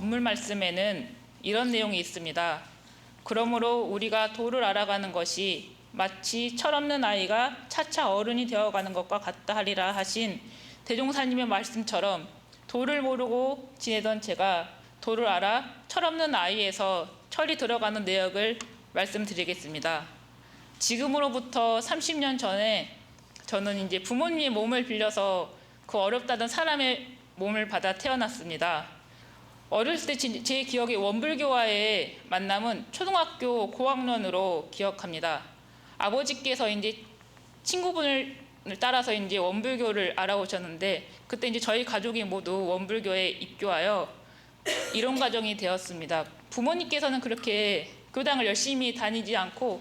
건물 말씀에는 이런 내용이 있습니다. 그러므로 우리가 도를 알아가는 것이 마치 철없는 아이가 차차 어른이 되어가는 것과 같다 하리라 하신 대종사님의 말씀처럼 도를 모르고 지내던 제가 도를 알아 철없는 아이에서 철이 들어가는 내역을 말씀드리겠습니다. 지금으로부터 30년 전에 저는 이제 부모님의 몸을 빌려서 그 어렵다던 사람의 몸을 받아 태어났습니다. 어렸을 때 제 기억에 원불교와의 만남은 초등학교 고학년으로 기억합니다. 아버지께서 이제 친구분을 따라서 이제 원불교를 알아오셨는데 그때 이제 저희 가족이 모두 원불교에 입교하여 이론 과정이 되었습니다. 부모님께서는 그렇게 교당을 열심히 다니지 않고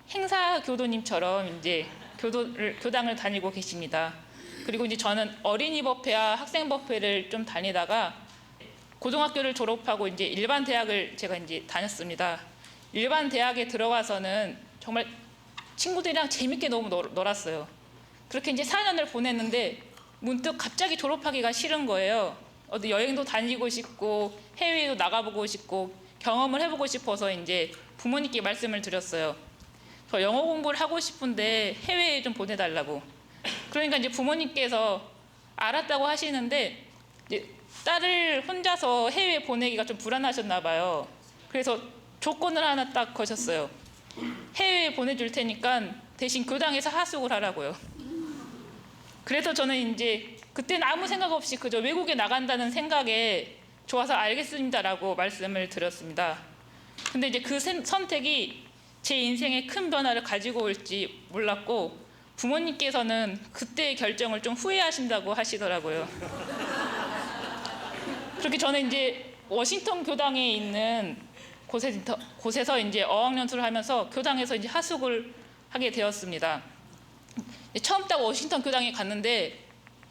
행사 교도님처럼 이제 교당을 다니고 계십니다. 그리고 이제 저는 어린이 법회와 학생 법회를 좀 다니다가 고등학교를 졸업하고 이제 일반 대학을 제가 이제 다녔습니다. 일반 대학에 들어가서는 정말 친구들이랑 재밌게 너무 놀았어요. 그렇게 이제 4년을 보냈는데 문득 갑자기 졸업하기가 싫은 거예요. 어디 여행도 다니고 싶고 해외에도 나가보고 싶고 경험을 해보고 싶어서 이제 부모님께 말씀을 드렸어요. 저 영어 공부를 하고 싶은데 해외에 좀 보내달라고. 그러니까 이제 부모님께서 알았다고 하시는데 이제 딸을 혼자서 해외에 보내기가 좀 불안하셨나 봐요. 그래서 조건을 하나 딱 거셨어요. 해외에 보내줄 테니까 대신 교당에서 하숙을 하라고요. 그래서 저는 이제 그때는 아무 생각 없이 그저 외국에 나간다는 생각에 좋아서 알겠습니다라고 말씀을 드렸습니다. 근데 이제 그 선택이 제 인생에 큰 변화를 가지고 올지 몰랐고 부모님께서는 그때의 결정을 좀 후회하신다고 하시더라고요. 그렇게 저는 이제 워싱턴 교당에 있는 곳에서 이제 어학연수를 하면서 교당에서 이제 하숙을 하게 되었습니다. 처음 딱 워싱턴 교당에 갔는데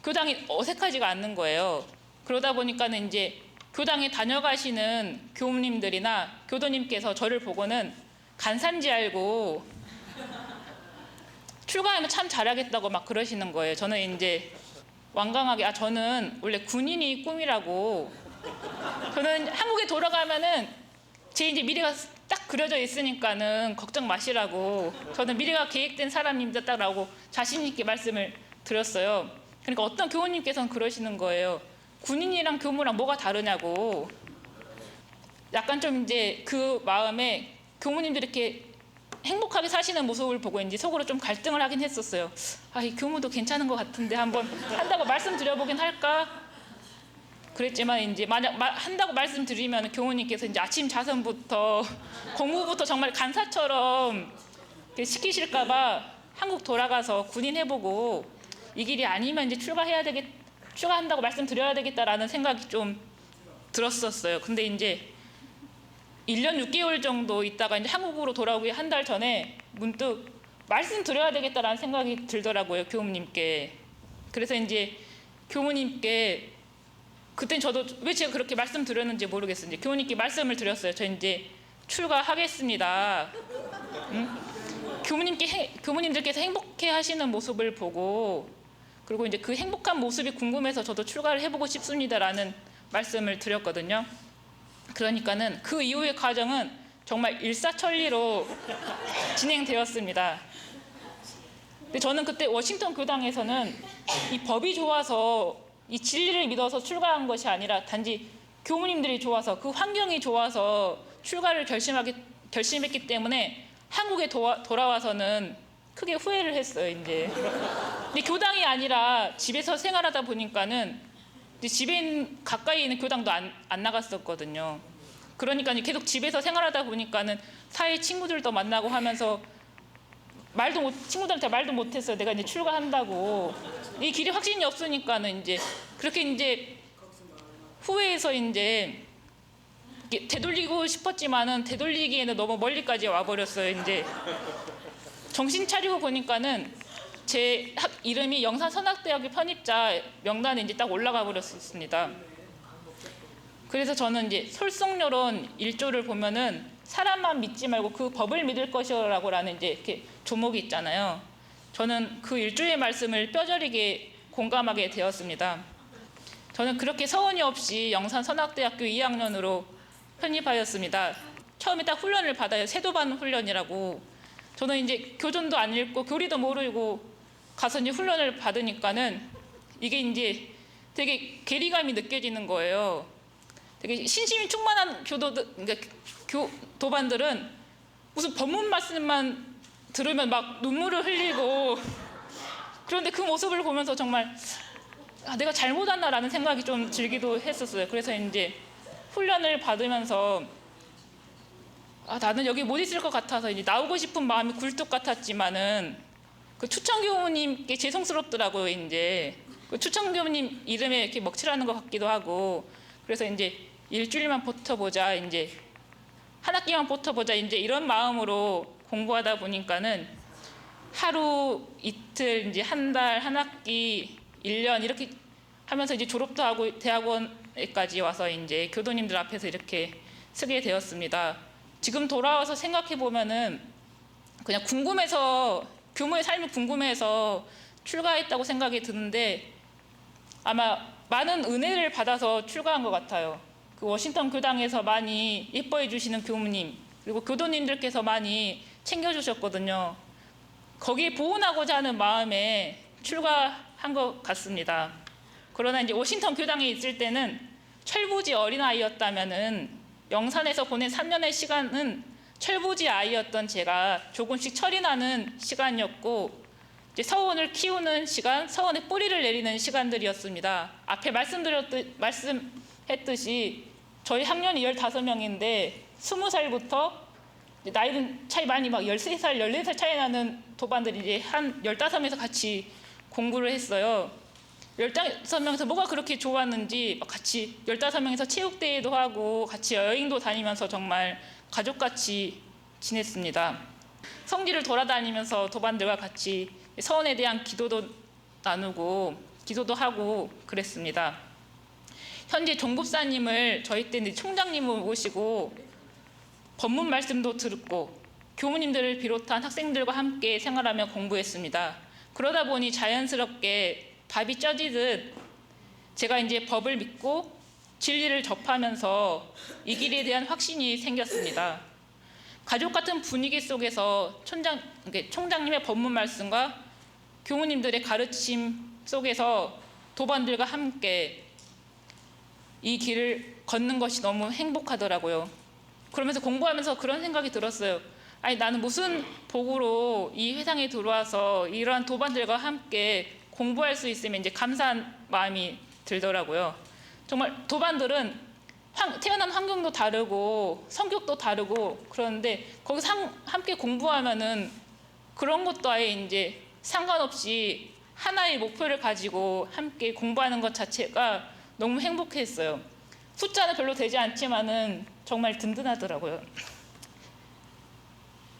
교당이 어색하지가 않는 거예요. 그러다 보니까는 이제 교당에 다녀가시는 교우님들이나 교도님께서 저를 보고는 간사인지 알고 출가하면 참 잘하겠다고 막 그러시는 거예요. 저는 이제 완강하게 저는 원래 군인이 꿈이라고, 저는 한국에 돌아가면은 제 이제 미래가 딱 그려져 있으니까는 걱정 마시라고, 저는 미래가 계획된 사람입니다라고 자신 있게 말씀을 드렸어요. 그러니까 어떤 교우님께서는 그러시는 거예요. 군인이랑 교무랑 뭐가 다르냐고. 약간 좀 이제 그 마음에 교무님들이 이렇게 행복하게 사시는 모습을 보고 이제 속으로 좀 갈등을 하긴 했었어요. 이 교무도 괜찮은 것 같은데 한번 한다고 말씀드려보긴 할까? 그랬지만 이제 만약 한다고 말씀드리면 교무님께서 이제 아침 자선부터 공부부터 정말 간사처럼 시키실까봐 한국 돌아가서 군인 해보고 이 길이 아니면 이제 출가한다고 말씀드려야 되겠다라는 생각이 좀 들었었어요. 근데 이제 1년 6개월 정도 있다가 이제 한국으로 돌아오기 한 달 전에 문득 말씀드려야 되겠다라는 생각이 들더라고요, 교무님께. 그래서 이제 교무님께 그땐 저도 왜 제가 그렇게 말씀드렸는지 모르겠어요. 이제 교무님께 말씀을 드렸어요. 저 이제 출가하겠습니다. 교무님들께서 행복해 하시는 모습을 보고, 그리고 이제 그 행복한 모습이 궁금해서 저도 출가를 해보고 싶습니다라는 말씀을 드렸거든요. 그러니까는 그 이후의 과정은 정말 일사천리로 진행되었습니다. 근데 저는 그때 워싱턴 교당에서는 이 법이 좋아서 이 진리를 믿어서 출가한 것이 아니라 단지 교무님들이 좋아서 그 환경이 좋아서 출가를 결심했기 때문에 한국에 돌아와서는 크게 후회를 했어요. 이제 근데 교당이 아니라 집에서 생활하다 보니까는 집에 가까이 있는 교당도 안 나갔었거든요. 그러니까 계속 집에서 생활하다 보니까는 사회 친구들도 만나고 하면서 친구들한테 말도 못했어요. 내가 이제 출가한다고. 이 길이 확신이 없으니까는 이제 그렇게 이제 후회해서 이제 되돌리고 싶었지만은 되돌리기에는 너무 멀리까지 와버렸어요. 이제 정신 차리고 보니까는 제 이름이 영산선악대학교 편입자 명단에 이제 딱 올라가 버렸습니다. 그래서 저는 이제 솔송요론 1조를 보면은 사람만 믿지 말고 그 법을 믿을 것이라고라는 이제 이렇게 조목이 있잖아요. 저는 그 1조의 말씀을 뼈저리게 공감하게 되었습니다. 저는 그렇게 서운이 없이 영산선악대학교 2학년으로 편입하였습니다. 처음에 딱 훈련을 받아요. 세도반 훈련이라고. 저는 이제 교전도 안 읽고 교리도 모르고 가서 이제 훈련을 받으니까는 이게 이제 되게 괴리감이 느껴지는 거예요. 되게 신심이 충만한 그러니까 도반들은 무슨 법문 말씀만 들으면 막 눈물을 흘리고, 그런데 그 모습을 보면서 정말 내가 잘못했나라는 생각이 좀 들기도 했었어요. 그래서 이제 훈련을 받으면서 나는 여기 못 있을 것 같아서 이제 나오고 싶은 마음이 굴뚝 같았지만은 그 추천교우님께 죄송스럽더라고요. 이제 그 추천교우님 이름에 이렇게 먹칠하는 것 같기도 하고, 그래서 이제 일주일만 버텨보자, 이제 한 학기만 버텨보자, 이제 이런 마음으로 공부하다 보니까는 하루 이틀 이제 한 달, 한 학기, 1년 이렇게 하면서 이제 졸업도 하고 대학원에까지 와서 이제 교도님들 앞에서 이렇게 쓰게 되었습니다. 지금 돌아와서 생각해 보면은 그냥 궁금해서, 교무의 삶이 궁금해서 출가했다고 생각이 드는데 아마 많은 은혜를 받아서 출가한 것 같아요. 그 워싱턴 교당에서 많이 예뻐해 주시는 교무님, 그리고 교도님들께서 많이 챙겨주셨거든요. 거기에 보온하고자 하는 마음에 출가한 것 같습니다. 그러나 이제 워싱턴 교당에 있을 때는 철부지 어린아이였다면은 영산에서 보낸 3년의 시간은 철부지 아이였던 제가 조금씩 철이 나는 시간이었고, 이제 서원을 키우는 시간, 서원의 뿌리를 내리는 시간들이었습니다. 앞에 말씀했듯이 저희 학년이 15명인데 20살부터 나이는 차이 많이 막 13살, 14살 차이 나는 도반들이 이제 한 15명에서 같이 공부를 했어요. 15명에서 뭐가 그렇게 좋았는지 같이 15명에서 체육대회도 하고 같이 여행도 다니면서 정말 가족같이 지냈습니다. 성지를 돌아다니면서 도반들과 같이 서원에 대한 기도도 나누고 기도도 하고 그랬습니다. 현재 종급사님을 저희 때는 총장님을 모시고 법문 말씀도 듣고 교무님들을 비롯한 학생들과 함께 생활하며 공부했습니다. 그러다 보니 자연스럽게 밥이 쪄지듯 제가 이제 법을 믿고 진리를 접하면서 이 길에 대한 확신이 생겼습니다. 가족 같은 분위기 속에서 총장님의 법문 말씀과 교무님들의 가르침 속에서 도반들과 함께 이 길을 걷는 것이 너무 행복하더라고요. 그러면서 공부하면서 그런 생각이 들었어요. 아니, 나는 무슨 복으로 이 회상에 들어와서 이러한 도반들과 함께 공부할 수 있으면 이제 감사한 마음이 들더라고요. 정말 도반들은 태어난 환경도 다르고 성격도 다르고 그런데 거기서 함께 공부하면은 그런 것도 아예 이제 상관없이 하나의 목표를 가지고 함께 공부하는 것 자체가 너무 행복했어요. 숫자는 별로 되지 않지만은 정말 든든하더라고요.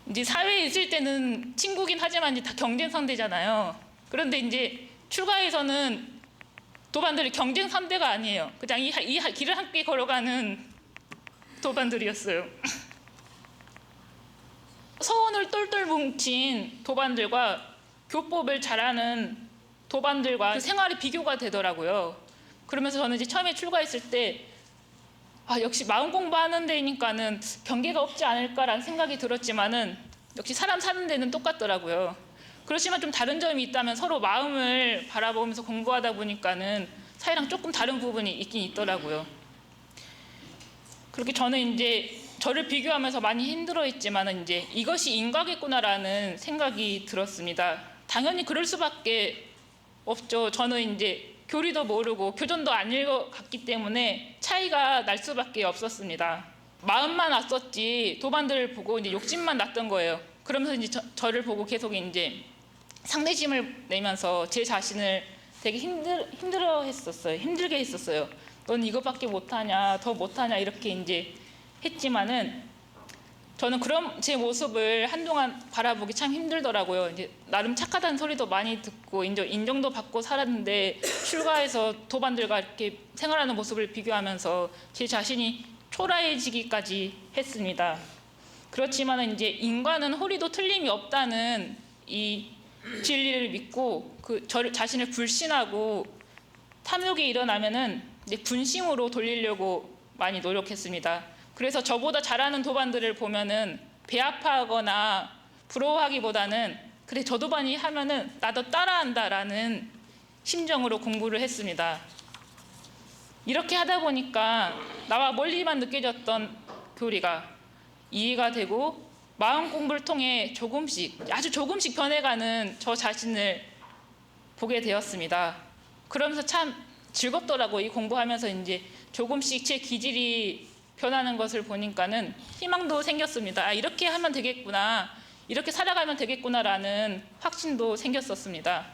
이제 사회에 있을 때는 친구긴 하지만 이제 다 경쟁 상대잖아요. 그런데 이제 출가에서는 도반들이 경쟁 상대가 아니에요. 그냥 이 길을 함께 걸어가는 도반들이었어요. 서원을 똘똘 뭉친 도반들과 교법을 잘하는 도반들과 생활이 비교가 되더라고요. 그러면서 저는 이제 처음에 출가했을 때 역시 마음 공부하는 데니까는 경계가 없지 않을까라는 생각이 들었지만은 역시 사람 사는 데는 똑같더라고요. 그렇지만 좀 다른 점이 있다면 서로 마음을 바라보면서 공부하다 보니까는 사이랑 조금 다른 부분이 있긴 있더라고요. 그렇게 저는 이제 저를 비교하면서 많이 힘들어했지만은 이제 이것이 인과겠구나라는 생각이 들었습니다. 당연히 그럴 수밖에 없죠. 저는 이제 교리도 모르고 교전도 안 읽어갔기 때문에 차이가 날 수밖에 없었습니다. 마음만 왔었지 도반들을 보고 이제 욕심만 났던 거예요. 그러면서 이제 저를 보고 계속 이제 상대심을 내면서 제 자신을 되게 힘들게 했었어요. 넌 이거밖에 못하냐, 더 못하냐 이렇게 이제 했지만은 저는 그런 제 모습을 한동안 바라보기 참 힘들더라고요. 이제 나름 착하다는 소리도 많이 듣고 인정도 받고 살았는데 출가해서 도반들과 이렇게 생활하는 모습을 비교하면서 제 자신이 초라해지기까지 했습니다. 그렇지만 이제 인간은 호리도 틀림이 없다는 이 진리를 믿고 그 자신을 불신하고 탐욕이 일어나면은 이제 분심으로 돌리려고 많이 노력했습니다. 그래서 저보다 잘하는 도반들을 보면은 배 아파하거나 부러워하기보다는 그래 저 도반이 하면은 나도 따라한다라는 심정으로 공부를 했습니다. 이렇게 하다 보니까 나와 멀리만 느껴졌던 교리가 이해가 되고 마음 공부를 통해 조금씩 아주 조금씩 변해가는 저 자신을 보게 되었습니다. 그러면서 참 즐겁더라고. 이 공부하면서 이제 조금씩 제 기질이 변하는 것을 보니까는 희망도 생겼습니다. 아, 이렇게 하면 되겠구나, 이렇게 살아가면 되겠구나라는 확신도 생겼었습니다.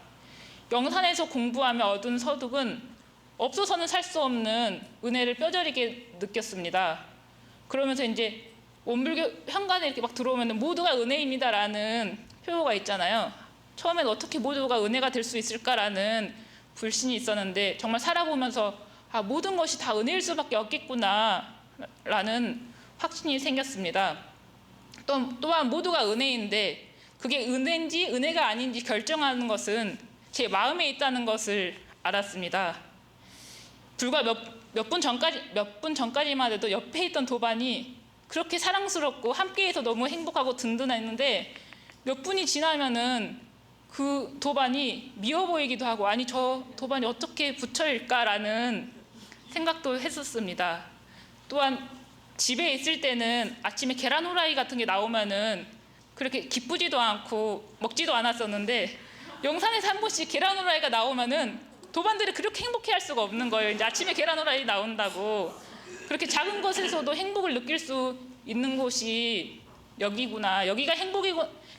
영산에서 공부하며 얻은 서득은 없어서는 살 수 없는 은혜를 뼈저리게 느꼈습니다. 그러면서 이제 원불교 현관에 이렇게 막 들어오면 모두가 은혜입니다라는 표어가 있잖아요. 처음엔 어떻게 모두가 은혜가 될 수 있을까라는 불신이 있었는데 정말 살아보면서 아, 모든 것이 다 은혜일 수밖에 없겠구나라는 확신이 생겼습니다. 또한 모두가 은혜인데 그게 은혜인지 은혜가 아닌지 결정하는 것은 제 마음에 있다는 것을 알았습니다. 불과 몇 분 전까지만 해도 옆에 있던 도반이 그렇게 사랑스럽고 함께해서 너무 행복하고 든든했는데 몇 분이 지나면은 그 도반이 미워 보이기도 하고 아니 저 도반이 어떻게 부처일까라는 생각도 했었습니다. 또한 집에 있을 때는 아침에 계란 후라이 같은 게 나오면은 그렇게 기쁘지도 않고 먹지도 않았었는데 영산에서 한 번씩 계란 후라이가 나오면은 도반들이 그렇게 행복해할 수가 없는 거예요. 이제 아침에 계란 후라이 나온다고. 그렇게 작은 것에서도 행복을 느낄 수 있는 곳이 여기구나, 여기가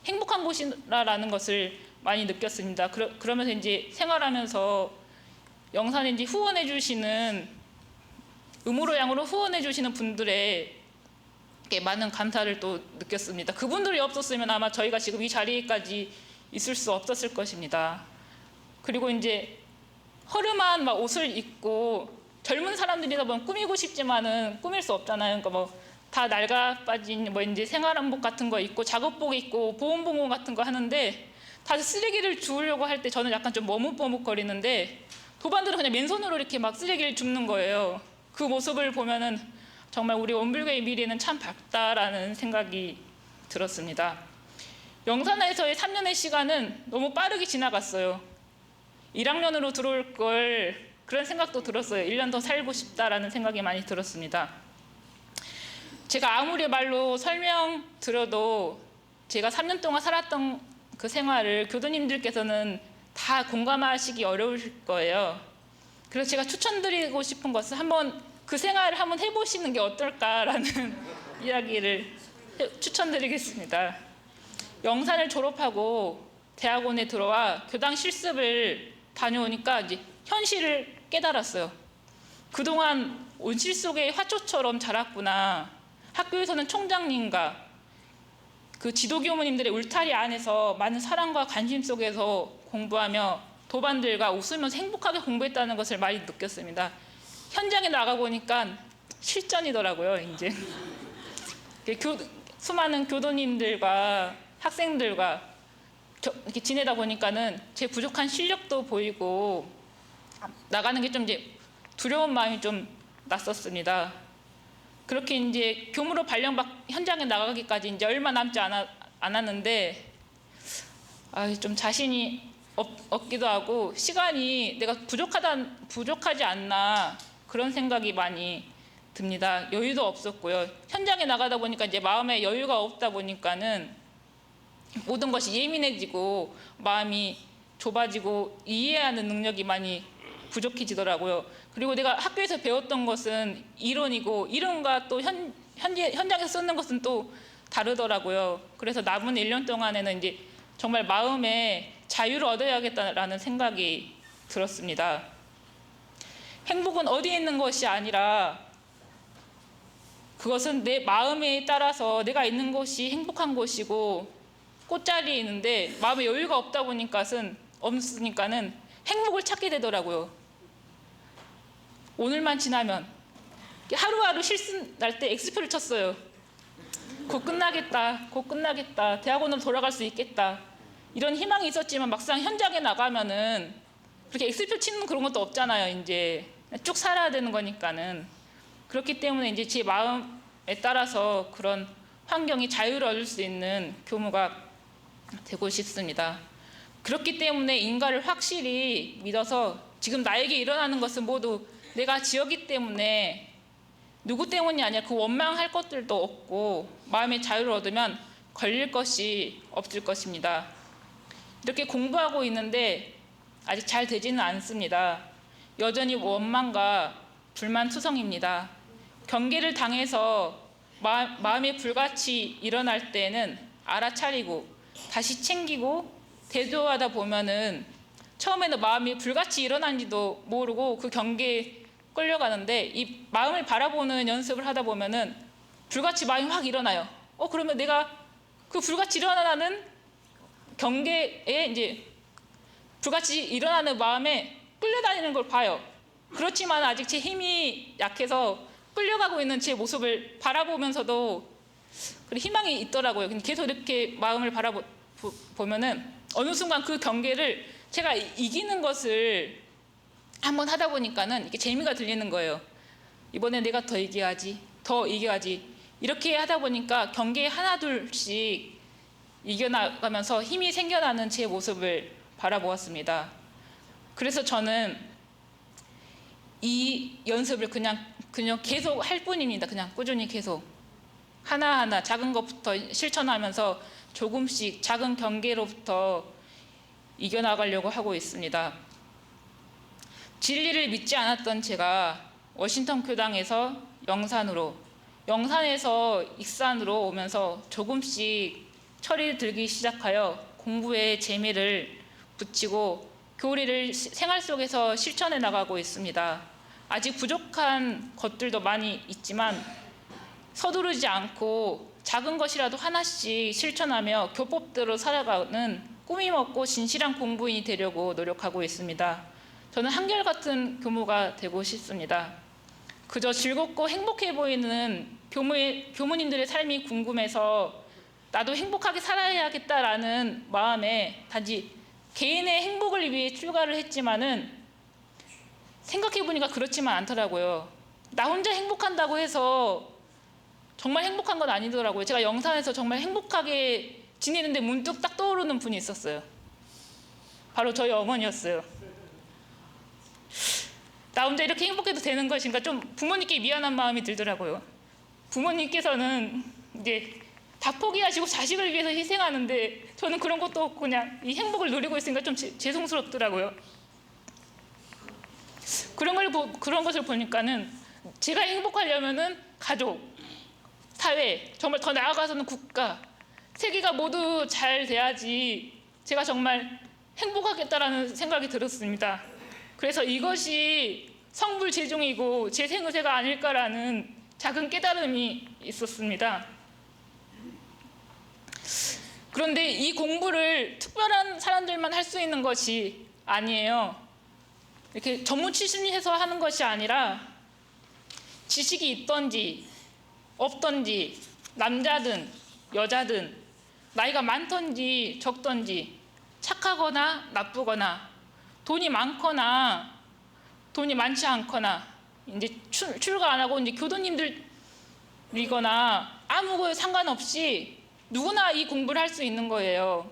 행복한 곳이라는 것을 많이 느꼈습니다. 그러면서 이제 생활하면서 영산에 이제 후원해 주시는 음으로 양으로 후원해 주시는 분들의 많은 감사를 또 느꼈습니다. 그분들이 없었으면 아마 저희가 지금 이 자리에까지 있을 수 없었을 것입니다. 그리고 이제 허름한 막 옷을 입고 젊은 사람들이다 보면 꾸미고 싶지만은 꾸밀 수 없잖아요. 그러니까 뭐 다 낡아 빠진 뭐 이제 생활한복 같은 거 입고 작업복 입고 보온봉오 같은 거 하는데 다시 쓰레기를 주우려고 할 때 저는 약간 좀 머뭇머뭇거리는데 도반들은 그냥 맨손으로 이렇게 막 쓰레기를 줍는 거예요. 그 모습을 보면은 정말 우리 원불교의 미래는 참 밝다라는 생각이 들었습니다. 영산에서의 3년의 시간은 너무 빠르게 지나갔어요. 1학년으로 들어올 걸 그런 생각도 들었어요. 1년 더 살고 싶다라는 생각이 많이 들었습니다. 제가 아무리 말로 설명드려도 제가 3년 동안 살았던 그 생활을 교도님들께서는 다 공감하시기 어려우실 거예요. 그래서 제가 추천드리고 싶은 것은 한번 그 생활을 한번 해보시는 게 어떨까라는 이야기를 추천드리겠습니다. 영산을 졸업하고 대학원에 들어와 교당 실습을 다녀오니까 이제 현실을 깨달았어요. 그동안 온실 속의 화초처럼 자랐구나. 학교에서는 총장님과 그 지도교무님들의 울타리 안에서 많은 사랑과 관심 속에서 공부하며 도반들과 웃으면서 행복하게 공부했다는 것을 많이 느꼈습니다. 현장에 나가보니까 실전이더라고요. 이제 수많은 교도님들과 학생들과 이렇게 지내다 보니까는 제 부족한 실력도 보이고 나가는 게 좀 이제 두려운 마음이 좀 났었습니다. 그렇게 이제 교무로 발령받 현장에 나가기까지 이제 얼마 남지 않았는데 좀 자신이 없기도 하고 시간이 내가 부족하지 않나 그런 생각이 많이 듭니다. 여유도 없었고요. 현장에 나가다 보니까 이제 마음에 여유가 없다 보니까는 모든 것이 예민해지고 마음이 좁아지고 이해하는 능력이 많이 부족해지더라고요. 그리고 내가 학교에서 배웠던 것은 이론이고 이론과 또 현장에서 쓰는 것은 또 다르더라고요. 그래서 남은 1년 동안에는 이제 정말 마음에 자유를 얻어야겠다라는 생각이 들었습니다. 행복은 어디에 있는 것이 아니라 그것은 내 마음에 따라서 내가 있는 곳이 행복한 곳이고 꽃자리에 있는데 마음에 여유가 없다 보니까는 행복을 찾게 되더라고요. 오늘만 지나면 하루하루 실수 날 때 엑스표를 쳤어요. 곧 끝나겠다. 대학원으로 돌아갈 수 있겠다. 이런 희망이 있었지만 막상 현장에 나가면은 그렇게 엑스표 치는 그런 것도 없잖아요. 이제 쭉 살아야 되는 거니까는. 그렇기 때문에 이제 제 마음에 따라서 그런 환경이 자유를 얻을 수 있는 교무가 되고 싶습니다. 그렇기 때문에 인간을 확실히 믿어서 지금 나에게 일어나는 것은 모두 내가 지었기 때문에 누구 때문이 아니라 그 원망할 것들도 없고 마음의 자유를 얻으면 걸릴 것이 없을 것입니다. 이렇게 공부하고 있는데 아직 잘 되지는 않습니다. 여전히 원망과 불만투성입니다. 경계를 당해서 마음이 불같이 일어날 때는 알아차리고 다시 챙기고 대조하다 보면은 처음에는 마음이 불같이 일어난지도 모르고 그 경계에 끌려가는데 이 마음을 바라보는 연습을 하다 보면은 불같이 마음이 확 일어나요. 그러면 내가 그 불같이 일어나는 경계에 이제 불같이 일어나는 마음에 끌려다니는 걸 봐요. 그렇지만 아직 제 힘이 약해서 끌려가고 있는 제 모습을 바라보면서도 희망이 있더라고요. 근데 계속 이렇게 마음을 바라보면은 어느 순간 그 경계를 제가 이기는 것을 한번 하다 보니까는 이게 재미가 들리는 거예요. 이번에 내가 더 이겨야지, 더 이겨야지. 이렇게 하다 보니까 경계에 하나 둘씩 이겨나가면서 힘이 생겨나는 제 모습을 바라보았습니다. 그래서 저는 이 연습을 그냥 계속 할 뿐입니다. 그냥 꾸준히 계속 하나하나 작은 것부터 실천하면서 조금씩 작은 경계로부터 이겨나가려고 하고 있습니다. 진리를 믿지 않았던 제가 워싱턴 교당에서 영산에서 익산으로 오면서 조금씩 철이 들기 시작하여 공부에 재미를 붙이고 교리를 생활 속에서 실천해 나가고 있습니다. 아직 부족한 것들도 많이 있지만 서두르지 않고 작은 것이라도 하나씩 실천하며 교법대로 살아가는 꾸밈 없고 진실한 공부인이 되려고 노력하고 있습니다. 저는 한결같은 교무가 되고 싶습니다. 그저 즐겁고 행복해 보이는 교무님들의 삶이 궁금해서 나도 행복하게 살아야겠다라는 마음에 단지 개인의 행복을 위해 출가를 했지만은 생각해 보니까 그렇지만 않더라고요. 나 혼자 행복한다고 해서 정말 행복한 건 아니더라고요. 제가 영산에서 정말 행복하게 지내는데 문득 딱 떠오르는 분이 있었어요. 바로 저희 어머니였어요. 나 혼자 이렇게 행복해도 되는 것인가 좀 부모님께 미안한 마음이 들더라고요. 부모님께서는 이제 다 포기하시고 자식을 위해서 희생하는데 저는 그런 것도 없고 그냥 이 행복을 누리고 있으니까 좀 죄송스럽더라고요. 그런 것을 보니까는 제가 행복하려면은 가족, 사회, 정말 더 나아가서는 국가, 세계가 모두 잘 돼야지 제가 정말 행복하겠다라는 생각이 들었습니다. 그래서 이것이 성불재종이고 제 생의사가 아닐까라는 작은 깨달음이 있었습니다. 그런데 이 공부를 특별한 사람들만 할 수 있는 것이 아니에요. 이렇게 전문 출신이 해서 하는 것이 아니라 지식이 있던지 없던지 남자든 여자든 나이가 많던지 적던지 착하거나 나쁘거나 돈이 많거나 돈이 많지 않거나 이제 출가 안 하고 이제 교도님들이거나 아무 상관없이 누구나 이 공부를 할 수 있는 거예요.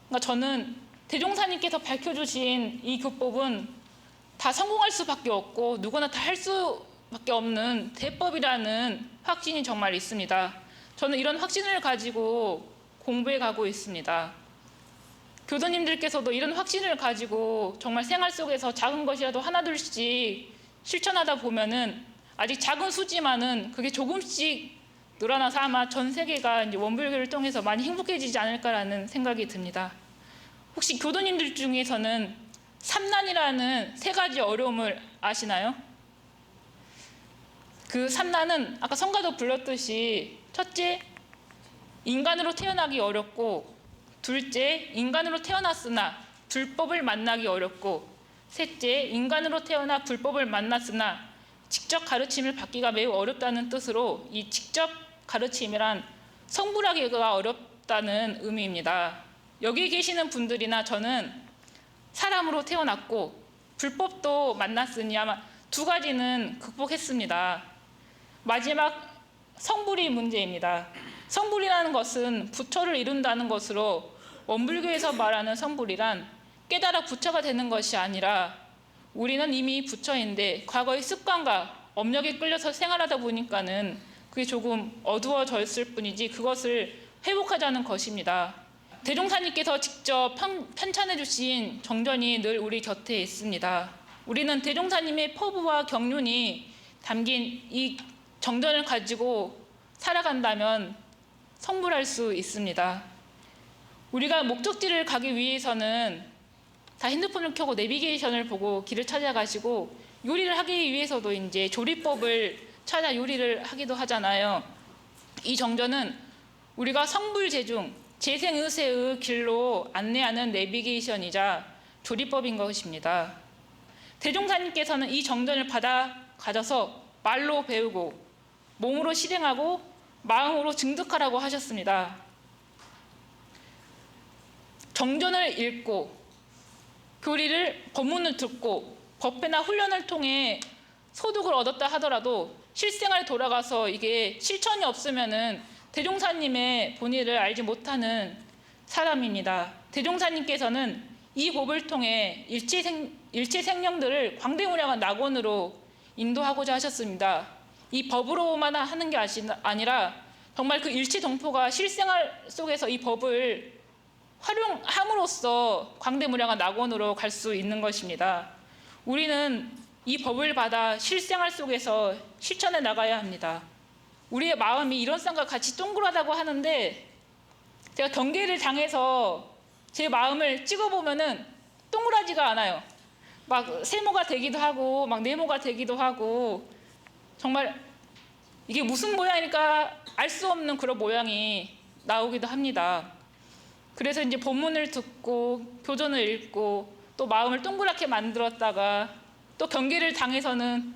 그러니까 저는 대종사님께서 밝혀주신 이 교법은 다 성공할 수밖에 없고 누구나 다 할 수밖에 없는 대법이라는 확신이 정말 있습니다. 저는 이런 확신을 가지고 공부해 가고 있습니다. 교도님들께서도 이런 확신을 가지고 정말 생활 속에서 작은 것이라도 하나둘씩 실천하다 보면은 아직 작은 수지만은 그게 조금씩 늘어나서 아마 전 세계가 이제 원불교를 통해서 많이 행복해지지 않을까라는 생각이 듭니다. 혹시 교도님들 중에서는 삼난이라는 세 가지 어려움을 아시나요? 그 삼난은 아까 성가도 불렀듯이 첫째, 인간으로 태어나기 어렵고 둘째, 인간으로 태어났으나 불법을 만나기 어렵고 셋째, 인간으로 태어나 불법을 만났으나 직접 가르침을 받기가 매우 어렵다는 뜻으로 이 직접 가르침이란 성불하기가 어렵다는 의미입니다. 여기 계시는 분들이나 저는 사람으로 태어났고 불법도 만났으니 아마 두 가지는 극복했습니다. 마지막 성불이 문제입니다. 성불이라는 것은 부처를 이룬다는 것으로 원불교에서 말하는 성불이란 깨달아 부처가 되는 것이 아니라 우리는 이미 부처인데 과거의 습관과 업력에 끌려서 생활하다 보니까는 그게 조금 어두워졌을 뿐이지 그것을 회복하자는 것입니다. 대종사님께서 직접 편찬해 주신 정전이 늘 우리 곁에 있습니다. 우리는 대종사님의 포부와 경륜이 담긴 이 정전을 가지고 살아간다면 성불할 수 있습니다. 우리가 목적지를 가기 위해서는 다 핸드폰을 켜고 내비게이션을 보고 길을 찾아가시고 요리를 하기 위해서도 이제 조리법을 찾아 요리를 하기도 하잖아요. 이 정전은 우리가 성불재중, 재생의세의 길로 안내하는 내비게이션이자 조리법인 것입니다. 대종사님께서는 이 정전을 받아 가져서 말로 배우고 몸으로 실행하고 마음으로 증득하라고 하셨습니다. 정전을 읽고 교리를 법문을 듣고 법회나 훈련을 통해 소득을 얻었다 하더라도 실생활에 돌아가서 이게 실천이 없으면은 대종사님의 본의를 알지 못하는 사람입니다. 대종사님께서는 이 법을 통해 일체 생명들을 광대무량한 낙원으로 인도하고자 하셨습니다. 이 법으로만 하는 게 아니라 정말 그 일체 동포가 실생활 속에서 이 법을 활용함으로써 광대무량한 낙원으로 갈 수 있는 것입니다. 우리는 이 법을 받아 실생활 속에서 실천해 나가야 합니다. 우리의 마음이 이런 쌍과 같이 동그랗다고 하는데 제가 경계를 당해서 제 마음을 찍어보면은 동그라지가 않아요. 막 세모가 되기도 하고 막 네모가 되기도 하고 정말 이게 무슨 모양일까 알 수 없는 그런 모양이 나오기도 합니다. 그래서 이제 본문을 듣고 교전을 읽고 또 마음을 동그랗게 만들었다가 또 경계를 당해서는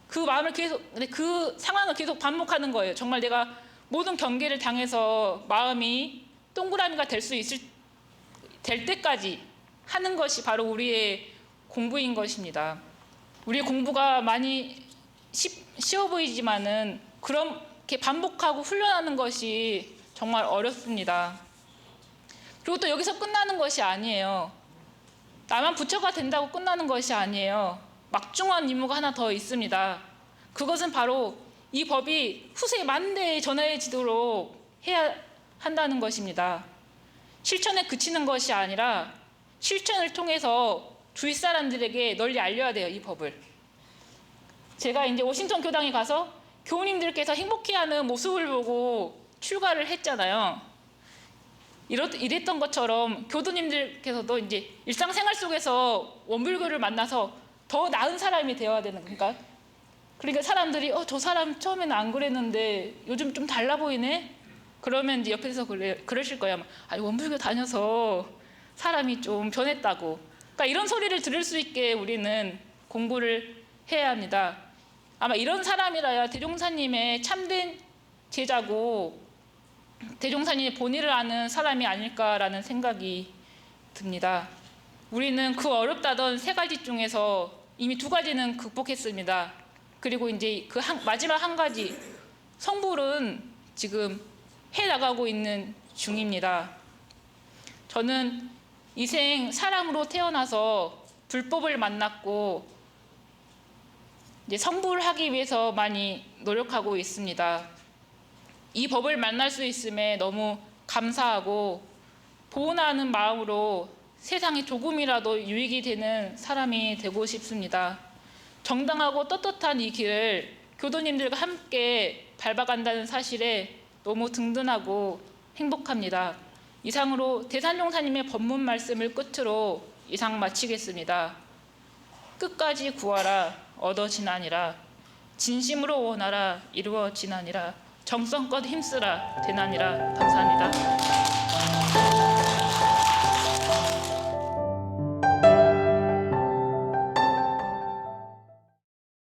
그 마음을 계속 그 상황을 계속 반복하는 거예요. 정말 내가 모든 경계를 당해서 마음이 동그라미가 될 때까지 하는 것이 바로 우리의 공부인 것입니다. 우리의 공부가 많이 쉬워 보이지만은 그렇게 반복하고 훈련하는 것이 정말 어렵습니다. 그리고 또 여기서 끝나는 것이 아니에요. 나만 부처가 된다고 끝나는 것이 아니에요. 막중한 임무가 하나 더 있습니다. 그것은 바로 이 법이 후세 만대에 전해지도록 해야 한다는 것입니다. 실천에 그치는 것이 아니라 실천을 통해서 주위 사람들에게 널리 알려야 돼요, 이 법을. 제가 이제 워싱턴 교당에 가서 교우님들께서 행복해하는 모습을 보고 출가를 했잖아요. 이랬던 것처럼 교도님들께서도 이제 일상생활 속에서 원불교를 만나서 더 나은 사람이 되어야 되는 거니까. 그러니까 사람들이 저 사람 처음에는 안 그랬는데 요즘 좀 달라 보이네. 그러면 이제 옆에서 그러실 거예요. 아니 원불교 다녀서 사람이 좀 변했다고. 그러니까 이런 소리를 들을 수 있게 우리는 공부를 해야 합니다. 아마 이런 사람이라야 대종사님의 참된 제자고 대종사님의 본의를 아는 사람이 아닐까라는 생각이 듭니다. 우리는 그 어렵다던 세 가지 중에서 이미 두 가지는 극복했습니다. 그리고 이제 그 마지막 한 가지 성불은 지금 해나가고 있는 중입니다. 저는 이 생 사람으로 태어나서 불법을 만났고 이제 성불하기 위해서 많이 노력하고 있습니다. 이 법을 만날 수 있음에 너무 감사하고 보온하는 마음으로 세상에 조금이라도 유익이 되는 사람이 되고 싶습니다. 정당하고 떳떳한 이 길을 교도님들과 함께 밟아간다는 사실에 너무 든든하고 행복합니다. 이상으로 대산종사님의 법문 말씀을 끝으로 이상 마치겠습니다. 끝까지 구하라 얻어지나니라. 진심으로 원하라 이루어지나니라. 정성껏 힘쓰라 되나니라. 감사합니다.